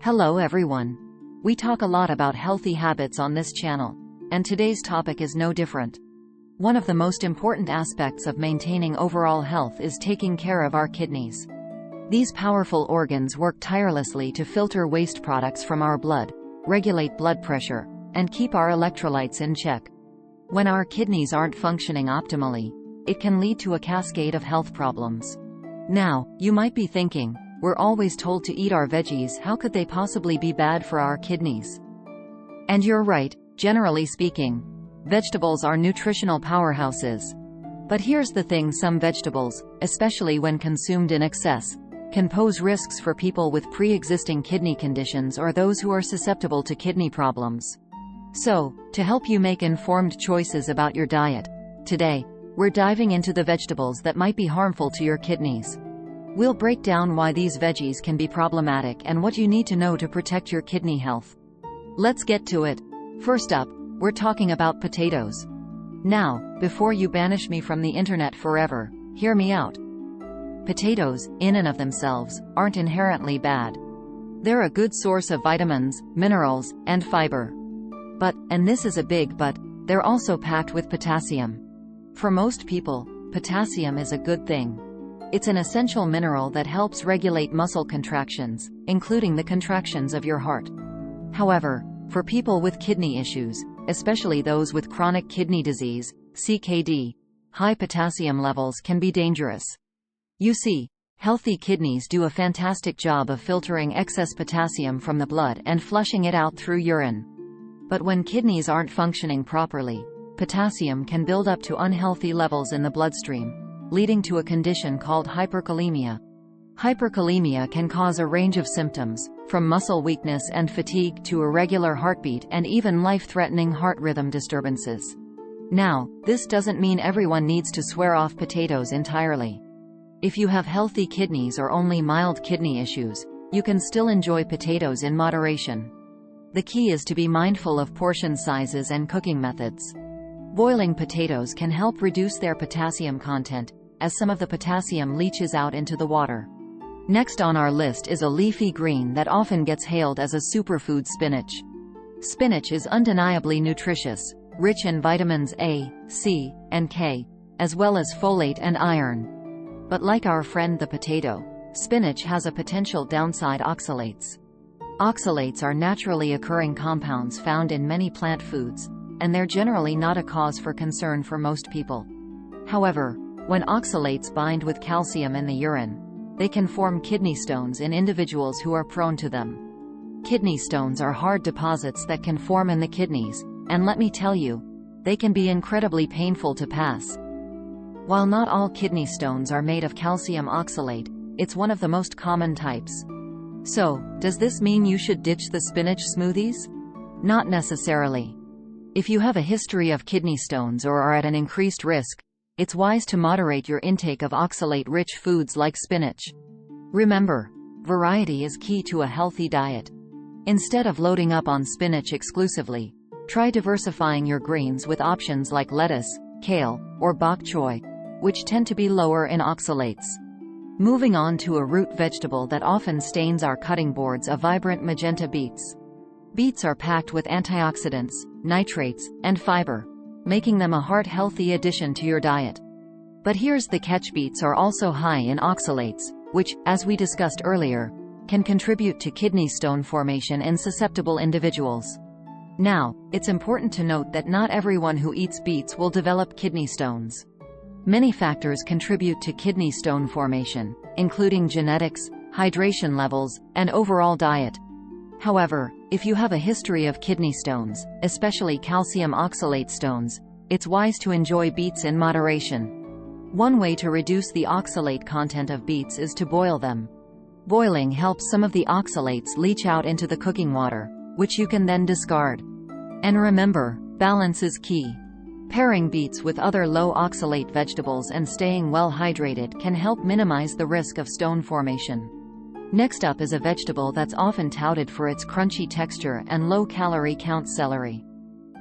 Hello everyone. We talk a lot about healthy habits on this channel, and today's topic is no different. One of the most important aspects of maintaining overall health is taking care of our kidneys. These powerful organs work tirelessly to filter waste products from our blood, regulate blood pressure, and keep our electrolytes in check. When our kidneys aren't functioning optimally, it can lead to a cascade of health problems. Now, you might be thinking, we're always told to eat our veggies, how could they possibly be bad for our kidneys? And you're right, generally speaking. Vegetables are nutritional powerhouses. But here's the thing, some vegetables, especially when consumed in excess, can pose risks for people with pre-existing kidney conditions or those who are susceptible to kidney problems. So, to help you make informed choices about your diet, today, we're diving into the vegetables that might be harmful to your kidneys. We'll break down why these veggies can be problematic and what you need to know to protect your kidney health. Let's get to it. First up, we're talking about potatoes. Now, before you banish me from the internet forever, hear me out. Potatoes, in and of themselves, aren't inherently bad. They're a good source of vitamins, minerals, and fiber. But, and this is a big but, they're also packed with potassium. For most people, potassium is a good thing. It's an essential mineral that helps regulate muscle contractions, including the contractions of your heart. However, for people with kidney issues, especially those with chronic kidney disease, CKD, high potassium levels can be dangerous. You see, healthy kidneys do a fantastic job of filtering excess potassium from the blood and flushing it out through urine. But when kidneys aren't functioning properly, potassium can build up to unhealthy levels in the bloodstream, leading to a condition called hyperkalemia. Hyperkalemia can cause a range of symptoms, from muscle weakness and fatigue to irregular heartbeat and even life-threatening heart rhythm disturbances. Now, this doesn't mean everyone needs to swear off potatoes entirely. If you have healthy kidneys or only mild kidney issues, you can still enjoy potatoes in moderation. The key is to be mindful of portion sizes and cooking methods. Boiling potatoes can help reduce their potassium content, as some of the potassium leaches out into the water. Next on our list is a leafy green that often gets hailed as a superfood: spinach. Spinach is undeniably nutritious, rich in vitamins A, C, and K, as well as folate and iron. But like our friend the potato, spinach has a potential downside: oxalates. Oxalates are naturally occurring compounds found in many plant foods, and they're generally not a cause for concern for most people. However, when oxalates bind with calcium in the urine, they can form kidney stones in individuals who are prone to them. Kidney stones are hard deposits that can form in the kidneys, and let me tell you, they can be incredibly painful to pass. While not all kidney stones are made of calcium oxalate, it's one of the most common types. So, does this mean you should ditch the spinach smoothies? Not necessarily. If you have a history of kidney stones or are at an increased risk, it's wise to moderate your intake of oxalate-rich foods like spinach. Remember, variety is key to a healthy diet. Instead of loading up on spinach exclusively, try diversifying your greens with options like lettuce, kale, or bok choy, which tend to be lower in oxalates. Moving on to a root vegetable that often stains our cutting boards: a vibrant magenta beets. Beets are packed with antioxidants, nitrates, and fiber, making them a heart-healthy addition to your diet. But here's the catch: beets are also high in oxalates, which, as we discussed earlier, can contribute to kidney stone formation in susceptible individuals. Now, it's important to note that not everyone who eats beets will develop kidney stones. Many factors contribute to kidney stone formation, including genetics, hydration levels, and overall diet. However, if you have a history of kidney stones, especially calcium oxalate stones, it's wise to enjoy beets in moderation. One way to reduce the oxalate content of beets is to boil them. Boiling helps some of the oxalates leach out into the cooking water, which you can then discard. And remember, balance is key. Pairing beets with other low oxalate vegetables and staying well hydrated can help minimize the risk of stone formation. Next up is a vegetable that's often touted for its crunchy texture and low calorie count: celery.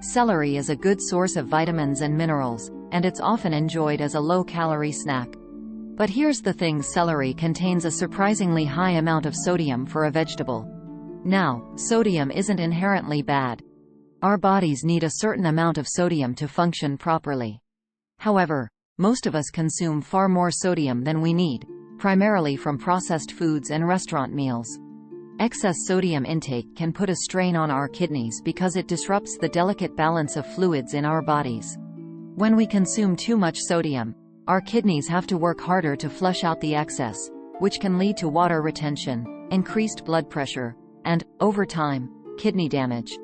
Celery is a good source of vitamins and minerals, and it's often enjoyed as a low-calorie snack. But here's the thing: celery contains a surprisingly high amount of sodium for a vegetable. Now, sodium isn't inherently bad. Our bodies need a certain amount of sodium to function properly. However, most of us consume far more sodium than we need, primarily from processed foods and restaurant meals. Excess sodium intake can put a strain on our kidneys because it disrupts the delicate balance of fluids in our bodies. When we consume too much sodium, our kidneys have to work harder to flush out the excess, which can lead to water retention, increased blood pressure, and, over time, kidney damage.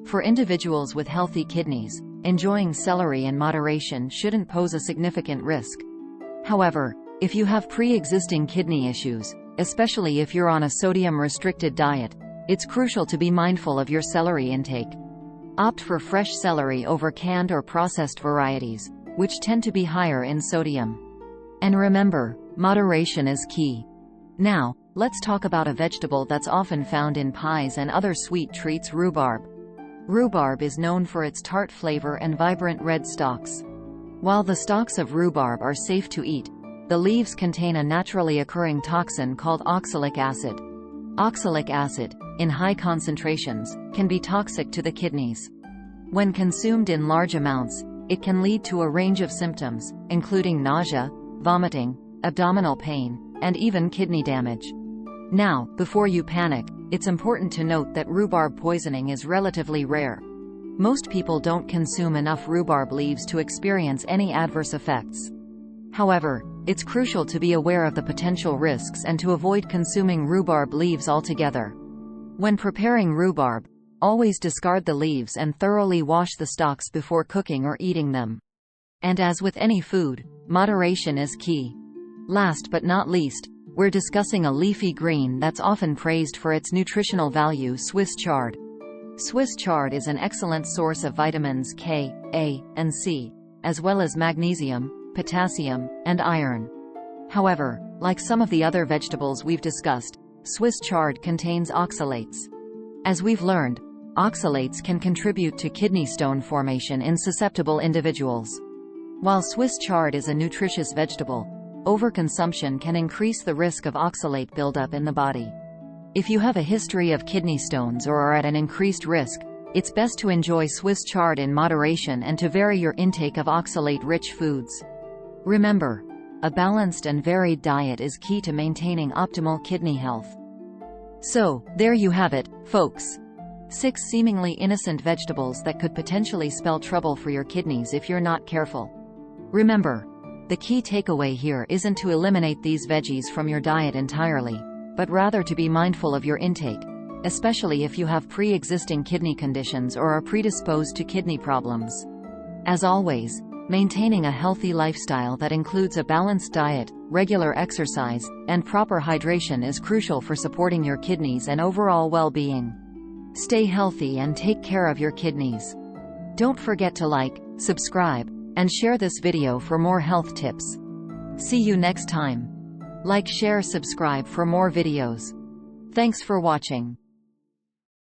For individuals with healthy kidneys, enjoying celery in moderation shouldn't pose a significant risk. However, if you have pre-existing kidney issues, especially if you're on a sodium-restricted diet, it's crucial to be mindful of your celery intake. Opt for fresh celery over canned or processed varieties, which tend to be higher in sodium. And remember, moderation is key. Now, let's talk about a vegetable that's often found in pies and other sweet treats: rhubarb. Rhubarb is known for its tart flavor and vibrant red stalks. While the stalks of rhubarb are safe to eat, the leaves contain a naturally occurring toxin called oxalic acid. Oxalic acid, in high concentrations, can be toxic to the kidneys. When consumed in large amounts, it can lead to a range of symptoms, including nausea, vomiting, abdominal pain, and even kidney damage. Now, before you panic, it's important to note that rhubarb poisoning is relatively rare. Most people don't consume enough rhubarb leaves to experience any adverse effects. However, it's crucial to be aware of the potential risks and to avoid consuming rhubarb leaves altogether. When preparing rhubarb, always discard the leaves and thoroughly wash the stalks before cooking or eating them. And as with any food, moderation is key. Last but not least, we're discussing a leafy green that's often praised for its nutritional value: Swiss chard. Swiss chard is an excellent source of vitamins K, A, and C, as well as magnesium, potassium, and iron. However, like some of the other vegetables we've discussed, Swiss chard contains oxalates. As we've learned, oxalates can contribute to kidney stone formation in susceptible individuals. While Swiss chard is a nutritious vegetable, overconsumption can increase the risk of oxalate buildup in the body. If you have a history of kidney stones or are at an increased risk, it's best to enjoy Swiss chard in moderation and to vary your intake of oxalate-rich foods. Remember, a balanced and varied diet is key to maintaining optimal kidney health. So, there you have it, folks. 6 seemingly innocent vegetables that could potentially spell trouble for your kidneys if you're not careful. Remember, the key takeaway here isn't to eliminate these veggies from your diet entirely, but rather to be mindful of your intake, especially if you have pre-existing kidney conditions or are predisposed to kidney problems. As always, maintaining a healthy lifestyle that includes a balanced diet, regular exercise, and proper hydration is crucial for supporting your kidneys and overall well-being. Stay healthy and take care of your kidneys. Don't forget to like, subscribe, and share this video for more health tips. See you next time. Like, share, subscribe for more videos. Thanks for watching.